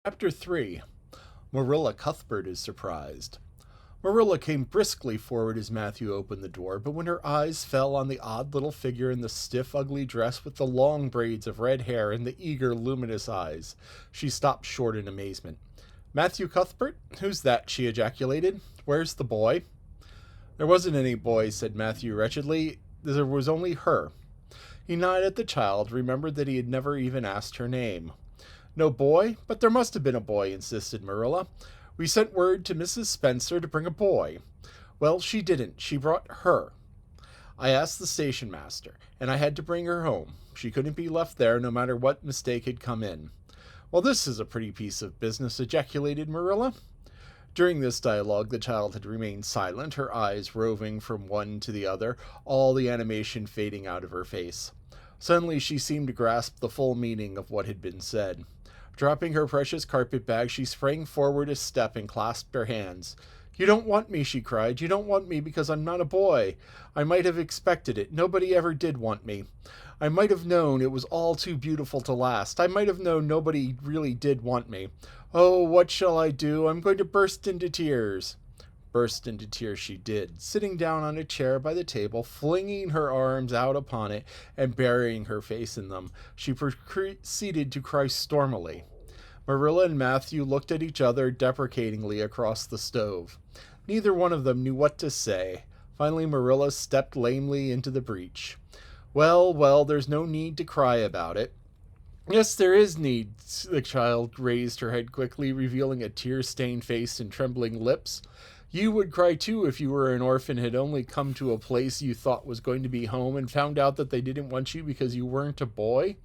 Chapter 3. Marilla Cuthbert is surprised. Marilla came briskly forward as Matthew opened the door, but when her eyes fell on the odd little figure in the stiff, ugly dress with the long braids of red hair and the eager, luminous eyes, she stopped short in amazement. Matthew Cuthbert? Who's that? She ejaculated. Where's the boy? There wasn't any boy, said Matthew wretchedly. There was only her. He nodded at the child, remembered that he had never even asked her name. No boy? But there must have been a boy, insisted Marilla. We sent word to Mrs. Spencer to bring a boy. Well, she didn't. She brought her. I asked the station master, and I had to bring her home. She couldn't be left there no matter what mistake had come in. Well, this is a pretty piece of business, ejaculated Marilla. During this dialogue, the child had remained silent, her eyes roving from one to the other, all the animation fading out of her face. Suddenly she seemed to grasp the full meaning of what had been said. Dropping her precious carpet bag, she sprang forward a step and clasped her hands. You don't want me, she cried. You don't want me because I'm not a boy. I might have expected it. Nobody ever did want me. I might have known it was all too beautiful to last. I might have known nobody really did want me. Oh, what shall I do? I'm going to burst into tears. Burst into tears she did, sitting down on a chair by the table, flinging her arms out upon it and burying her face in them. She proceeded to cry stormily. Marilla and Matthew looked at each other deprecatingly across the stove. Neither one of them knew what to say. Finally, Marilla stepped lamely into the breach. Well, there's no need to cry about it. Yes, there is need. The child raised her head quickly, revealing a tear-stained face and trembling lips. You would cry too if you were an orphan, had only come to a place you thought was going to be home and found out that they didn't want you because you weren't a boy.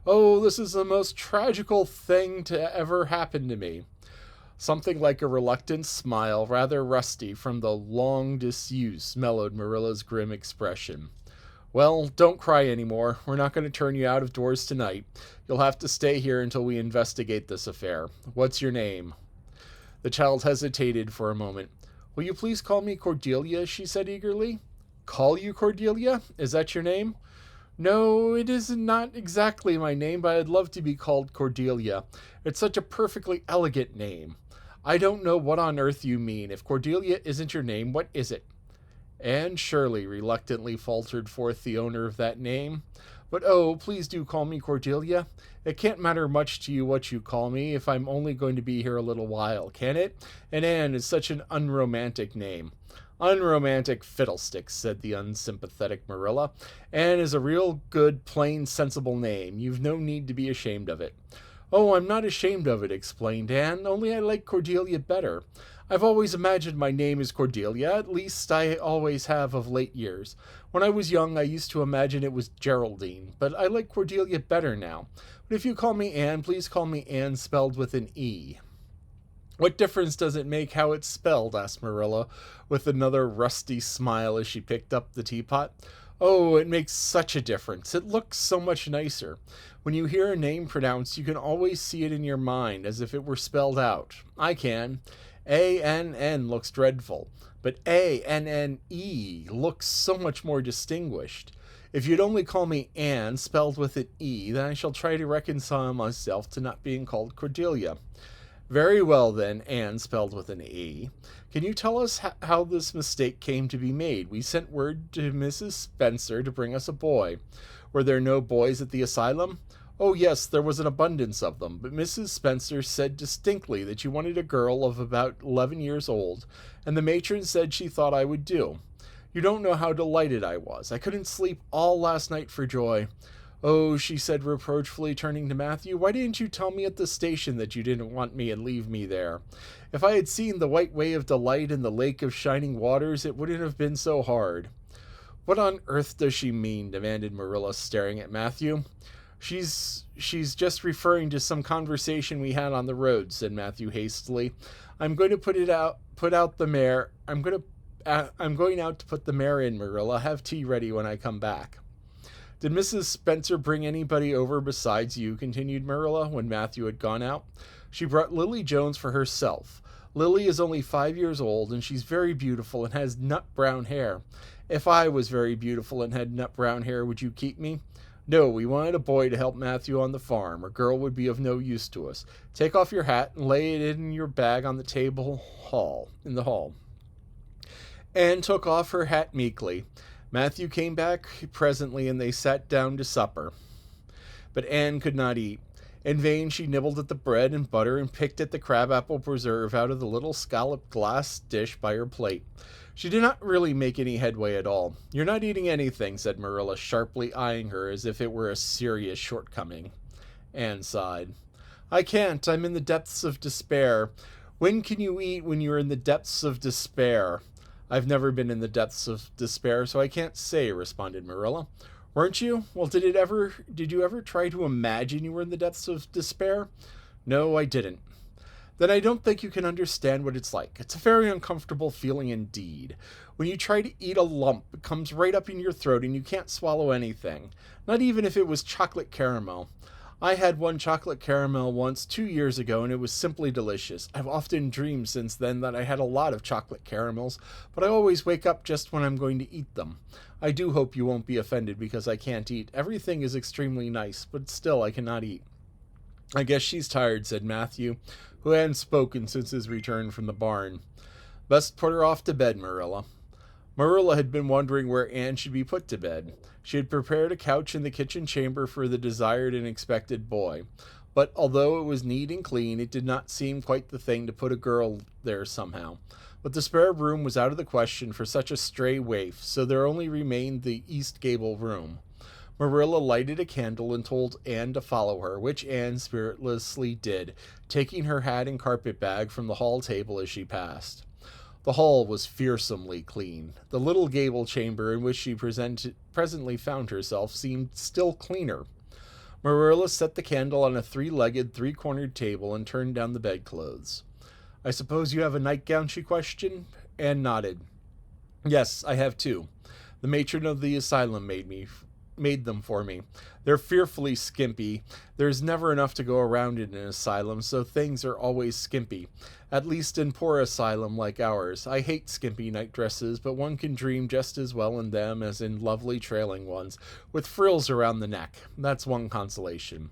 Oh, this is the most tragical thing to ever happen to me. Something like a reluctant smile, rather rusty from the long disuse, mellowed Marilla's grim expression. Well, don't cry anymore. We're not going to turn you out of doors tonight. You'll have to stay here until we investigate this affair. What's your name? The child hesitated for a moment. Will you please call me Cordelia? She said eagerly. Call you Cordelia? Is that your name? No, it is not exactly my name, but I'd love to be called Cordelia. It's such a perfectly elegant name. I don't know what on earth you mean. If Cordelia isn't your name, what is it? Anne Shirley reluctantly faltered forth the owner of that name. But oh, please do call me Cordelia. It can't matter much to you what you call me if I'm only going to be here a little while, can it? And Anne is such an unromantic name. Unromantic fiddlesticks, said the unsympathetic Marilla. Anne is a real good, plain, sensible name. You've no need to be ashamed of it. Oh, I'm not ashamed of it, explained Anne, only I like Cordelia better. I've always imagined my name is Cordelia, at least I always have of late years. When I was young, I used to imagine it was Geraldine, but I like Cordelia better now. But if you call me Anne, please call me Anne spelled with an E. What difference does it make how it's spelled? Asked Marilla, with another rusty smile as she picked up the teapot. Oh, it makes such a difference. It looks so much nicer. When you hear a name pronounced, you can always see it in your mind, as if it were spelled out. I can. A-N-N looks dreadful, but A-N-N-E looks so much more distinguished. If you'd only call me Anne, spelled with an E, then I shall try to reconcile myself to not being called Cordelia. Very well, then, Anne spelled with an E. Can you tell us how this mistake came to be made? We sent word to Mrs. Spencer to bring us a boy. Were there no boys at the asylum? Oh, yes, there was an abundance of them, but Mrs. Spencer said distinctly that you wanted a girl of about 11 years old, and the matron said she thought I would do. You don't know how delighted I was. I couldn't sleep all last night for joy. Oh, she said reproachfully, turning to Matthew, why didn't you tell me at the station that you didn't want me and leave me there? If I had seen the white way of delight in the lake of shining waters, it wouldn't have been so hard. What on earth does she mean? Demanded Marilla, staring at Matthew. She's just referring to some conversation we had on the road, said Matthew hastily. I'm going out to put the mare in, Marilla. Have tea ready when I come back. Did Mrs. Spencer bring anybody over besides you? Continued Marilla, when Matthew had gone out. She brought Lily Jones for herself. Lily is only 5 years old, and she's very beautiful and has nut brown hair. If I was very beautiful and had nut brown hair, would you keep me? No, we wanted a boy to help Matthew on the farm. A girl would be of no use to us. Take off your hat and lay it in your bag on the in the hall. Anne took off her hat meekly. Matthew came back presently, and they sat down to supper. But Anne could not eat. In vain she nibbled at the bread and butter and picked at the crabapple preserve out of the little scalloped glass dish by her plate. She did not really make any headway at all. "You're not eating anything," said Marilla, sharply eyeing her as if it were a serious shortcoming. Anne sighed. "I can't. I'm in the depths of despair." "When can you eat when you're in the depths of despair?" "I've never been in the depths of despair, so I can't say," responded Marilla. "Weren't you? Well, did you ever try to imagine you were in the depths of despair?" "No, I didn't." "Then I don't think you can understand what it's like. It's a very uncomfortable feeling indeed. When you try to eat a lump, it comes right up in your throat and you can't swallow anything. Not even if it was chocolate caramel. I had one chocolate caramel once 2 years ago, and it was simply delicious. I've often dreamed since then that I had a lot of chocolate caramels, but I always wake up just when I'm going to eat them. I do hope you won't be offended because I can't eat. Everything is extremely nice, but still I cannot eat." "I guess she's tired," said Matthew, who hadn't spoken since his return from the barn. "Best put her off to bed, Marilla." Marilla had been wondering where Anne should be put to bed. She had prepared a couch in the kitchen chamber for the desired and expected boy, but although it was neat and clean, it did not seem quite the thing to put a girl there somehow. But the spare room was out of the question for such a stray waif, so there only remained the east gable room. Marilla lighted a candle and told Anne to follow her, which Anne spiritlessly did, taking her hat and carpet bag from the hall table as she passed. The hall was fearsomely clean. The little gable chamber in which she presently found herself seemed still cleaner. Marilla set the candle on a three-legged, three-cornered table and turned down the bedclothes. "I suppose you have a nightgown?" she questioned. Anne nodded. "Yes, I have two. The matron of the asylum made them for me. They're fearfully skimpy. There's never enough to go around in an asylum, so things are always skimpy. At least in poor asylum like ours. I hate skimpy nightdresses, but one can dream just as well in them as in lovely trailing ones, with frills around the neck. That's one consolation.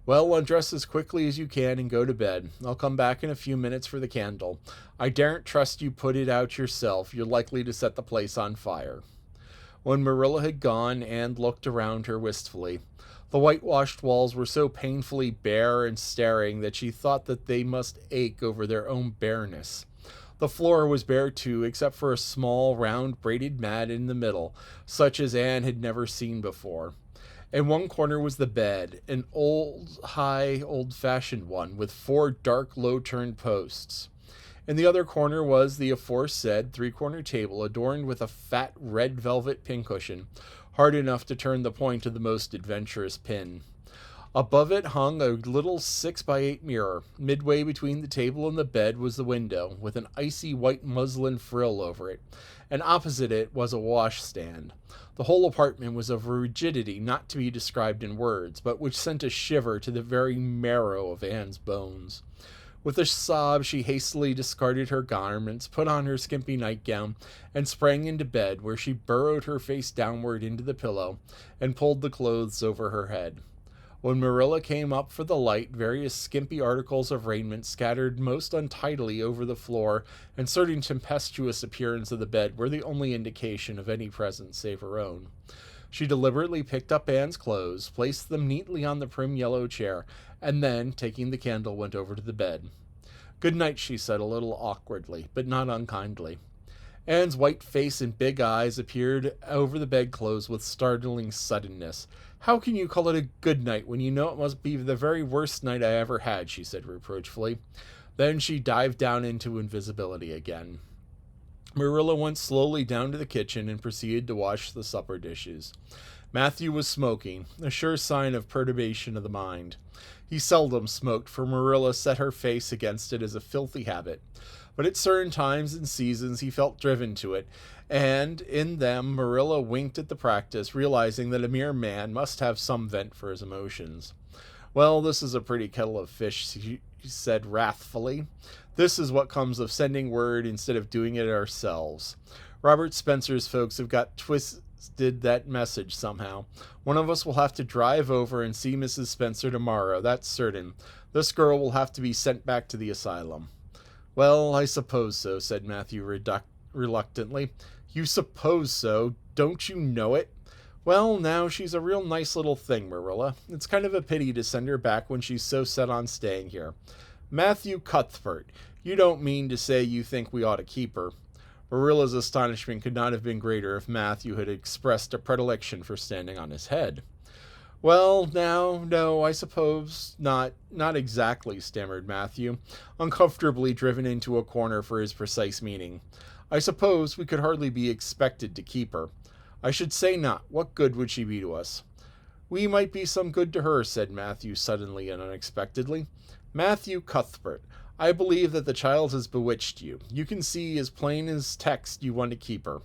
Well, undress as quickly as you can and go to bed. I'll come back in a few minutes for the candle. I daren't trust you put it out yourself. You're likely to set the place on fire." When Marilla had gone, Anne looked around her wistfully. The whitewashed walls were so painfully bare and staring that she thought that they must ache over their own bareness. The floor was bare too, except for a small, round, braided mat in the middle, such as Anne had never seen before. In one corner was the bed, an old-fashioned one, with 4 dark, low-turned posts. In the other corner was the aforesaid three-corner table, adorned with a fat red velvet pincushion, hard enough to turn the point of the most adventurous pin. Above it hung a little 6-by-8 mirror. Midway between the table and the bed was the window, with an icy white muslin frill over it, and opposite it was a washstand. The whole apartment was of a rigidity not to be described in words, but which sent a shiver to the very marrow of Anne's bones. With a sob, she hastily discarded her garments, put on her skimpy nightgown, and sprang into bed, where she burrowed her face downward into the pillow and pulled the clothes over her head. When Marilla came up for the light, various skimpy articles of raiment scattered most untidily over the floor and certain tempestuous appearance of the bed were the only indication of any presence save her own. She deliberately picked up Anne's clothes, placed them neatly on the prim yellow chair, and then, taking the candle, went over to the bed. "Good night," she said a little awkwardly, but not unkindly. Anne's white face and big eyes appeared over the bedclothes with startling suddenness. "How can you call it a good night when you know it must be the very worst night I ever had?" she said reproachfully. Then she dived down into invisibility again. Marilla went slowly down to the kitchen and proceeded to wash the supper dishes. Matthew was smoking, a sure sign of perturbation of the mind. He seldom smoked, for Marilla set her face against it as a filthy habit. But at certain times and seasons he felt driven to it, and in them Marilla winked at the practice, realizing that a mere man must have some vent for his emotions. "Well, this is a pretty kettle of fish," she said wrathfully. "This is what comes of sending word instead of doing it ourselves. Robert Spencer's folks have got did that message somehow. One of us will have to drive over and see Mrs. Spencer tomorrow, that's certain. This girl will have to be sent back to the asylum. Well, I suppose so, said Matthew reluctantly. You suppose so? Don't you know it? Well, now, she's a real nice little thing, Marilla. It's kind of a pity to send her back when she's so set on staying here. Matthew Cuthbert, you don't mean to say you think we ought to keep her? Marilla's astonishment could not have been greater if Matthew had expressed a predilection for standing on his head. Well, now, no, I suppose not exactly, stammered Matthew, uncomfortably driven into a corner for his precise meaning. I suppose we could hardly be expected to keep her. I should say not. What good would she be to us? We might be some good to her, said Matthew suddenly and unexpectedly. Matthew Cuthbert, I believe that the child has bewitched you. You can see as plain as text you want to keep her.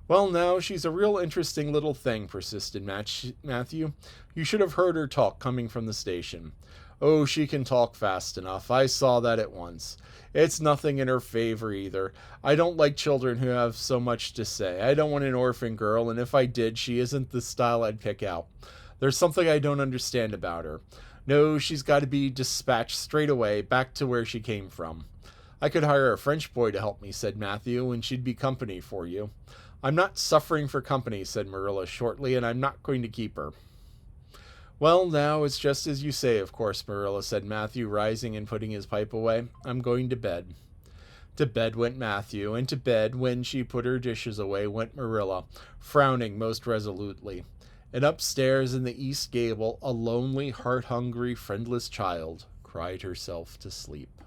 Well, now, she's a real interesting little thing, persisted Matthew. You should have heard her talk coming from the station. Oh, she can talk fast enough. I saw that at once. It's nothing in her favor either. I don't like children who have so much to say. I don't want an orphan girl, and if I did, she isn't the style I'd pick out. There's something I don't understand about her. No, she's got to be dispatched straight away, back to where she came from. I could hire a French boy to help me, said Matthew, and she'd be company for you. I'm not suffering for company, said Marilla shortly, and I'm not going to keep her. Well, now, it's just as you say, of course, Marilla, said Matthew, rising and putting his pipe away. I'm going to bed. To bed went Matthew, and to bed, when she put her dishes away, went Marilla, frowning most resolutely. And upstairs in the east gable, a lonely, heart-hungry, friendless child cried herself to sleep.